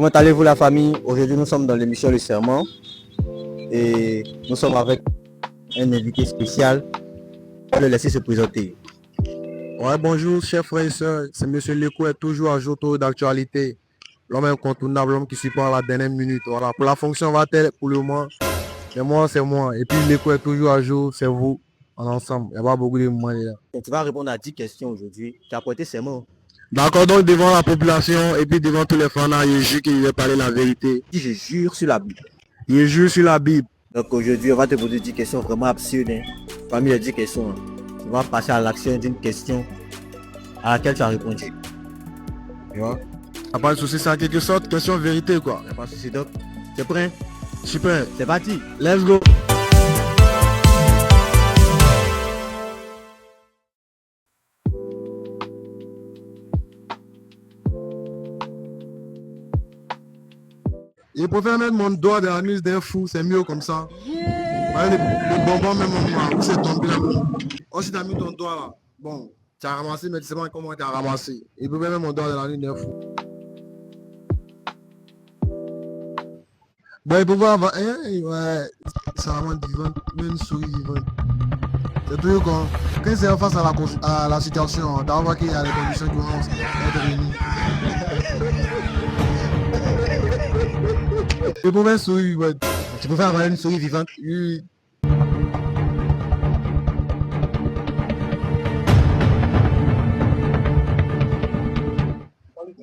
Comment allez-vous la famille? Aujourd'hui nous sommes dans l'émission Le Serment et nous sommes avec un invité spécial. Je vais le laisser se présenter. Ouais, bonjour chers frères et sœurs, c'est Monsieur Leco est toujours à jour d'actualité. L'homme incontournable, l'homme qui supporte à la dernière minute. Voilà, pour la fonction va-t-elle pour le moment, mais moi c'est moi. Et puis Leco est toujours à jour, c'est vous, en ensemble. Il n'y a pas beaucoup de moments là. Tu vas répondre à 10 questions aujourd'hui. Tu as porté serment. D'accord, donc devant la population et puis devant tous les fans, je jure qu'il va parler la vérité. Je jure sur la Bible. Je jure sur la Bible. Donc aujourd'hui, on va te poser 10 questions vraiment absurdes. Parmi les 10 questions, on va passer à l'action d'une question à laquelle tu as répondu. Tu vois? A pas de souci, c'est en quelque sorte question vérité quoi. Y a pas de souci, donc tu es prêt? Super. C'est parti. Let's go. Je préfère mettre mon doigt dans la nuit d'un fou, c'est mieux comme ça. Ouais, les bonbons même moment où c'est tombé là. Oh, si t'as mis ton doigt là, bon, tu as ramassé, mais tu sais pas comment tu as ramassé. Je préfère mettre mon doigt dans la nuit d'un fou. Bon, il peut voir, ouais, c'est vraiment vivant, même une souris vivante. C'est toujours quand c'est face à la situation, d'avoir qu'il y a les conditions qui vont être réunies. Il peut faire une souris, ouais. Tu peux faire avoir une souris vivante? Oui.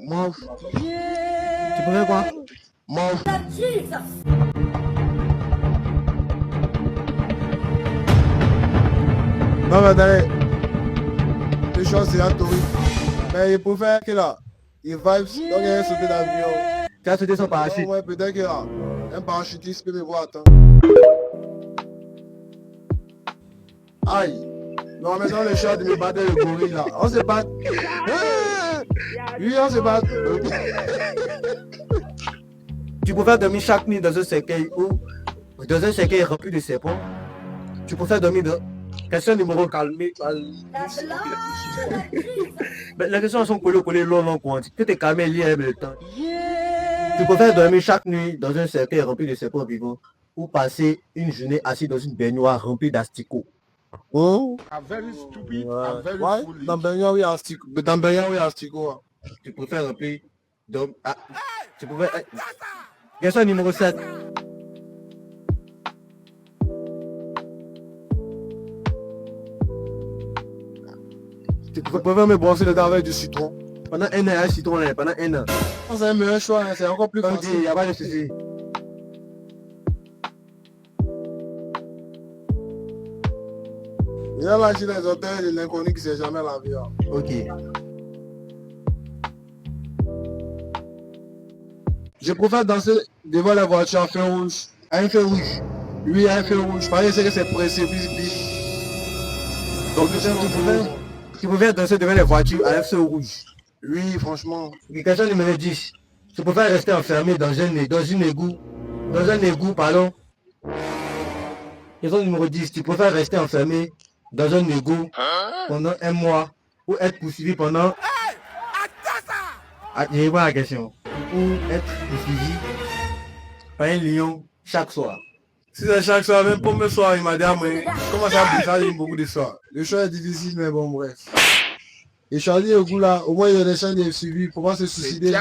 Mof. Tu peux faire quoi? Mof. Non, mais attendez. Les choses, c'est Anthony. Mais il préfère que là, il vibes, donc il a sauté d'avion. Tu as sauté son parachute? Ouais, peut-être que là, un parachutiste peut me voir, attends. Aïe. Non, maintenant le chat de me battre le gorille là. On se bat. Oui, on se bat. Tu préfères dormir chaque nuit dans un cercueil ou dans un cercueil rempli de serpents? Tu préfères dormir dans... Question numéro calmée. Les questions sont collées long, quoi. Tu t'es calmé, lié le temps. Tu préfères dormir chaque nuit dans un cercueil rempli de serpents vivants ou passer une journée assis dans une baignoire remplie d'asticots? Oh. Ouais. Dans baignoire, oui, asticot. Tu préfères remplir... tu préfères... Question numéro 7. Tu préfères me brosser le dents avec du citron. Pendant un an, un citron, pendant un an. C'est un meilleur choix, hein, c'est encore plus Comme facile. dit, il n'y a pas de souci. Il y a là, j'ai les hôtels de l'inconnu qui ne sait jamais la vie. Hein. Ok. Je préfère danser devant la voiture à feu rouge. À un feu rouge. Oui, à un feu rouge. Parce que c'est pressé, bis. Donc, Tu préfères danser devant les voitures à un feu rouge? oui, franchement. Question numéro 10. Tu préfères rester enfermé dans un égout, pardon. Question numéro 10. Tu préfères rester enfermé dans un égout pendant un mois ou être poursuivi pendant... Je réponds à la question. Ou être poursuivi par un lion chaque soir. Si c'est chaque soir, même pour me soir, il m'a dit, mais comment ça ça dit beaucoup de soirs. Le choix est difficile, mais bon, bref. Et Charlie, au goût là, au moins il y a des chances de suivi pour pas se suicider.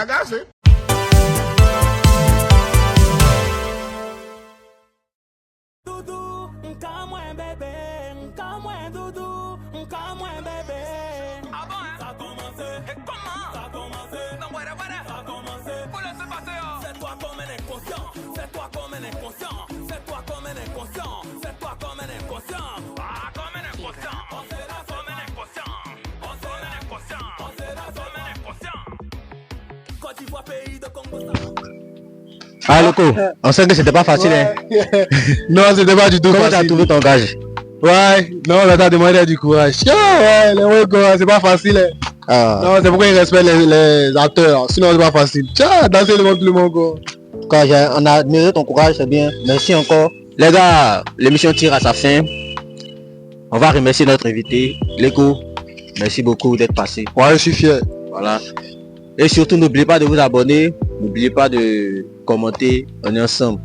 Ah, Loco, on sait que c'était pas facile, hein? Non, c'était pas du tout Comment tu as facile. trouvé ton gage? Ouais, non, mais t'as demandé du courage. Ouais, c'est pas facile. Hein. Ah. Non, c'est pourquoi ils respectent les acteurs. Sinon, c'est pas facile. Tiens, danser devant tout le monde, quoi. Quand on a admiré ton courage, c'est bien. Merci encore. Les gars, l'émission tire à sa fin. On va remercier notre invité, Lego. Merci beaucoup d'être passé. Ouais, je suis fier. Voilà. Et surtout, n'oubliez pas de vous abonner N'oubliez pas de commenter. On est ensemble.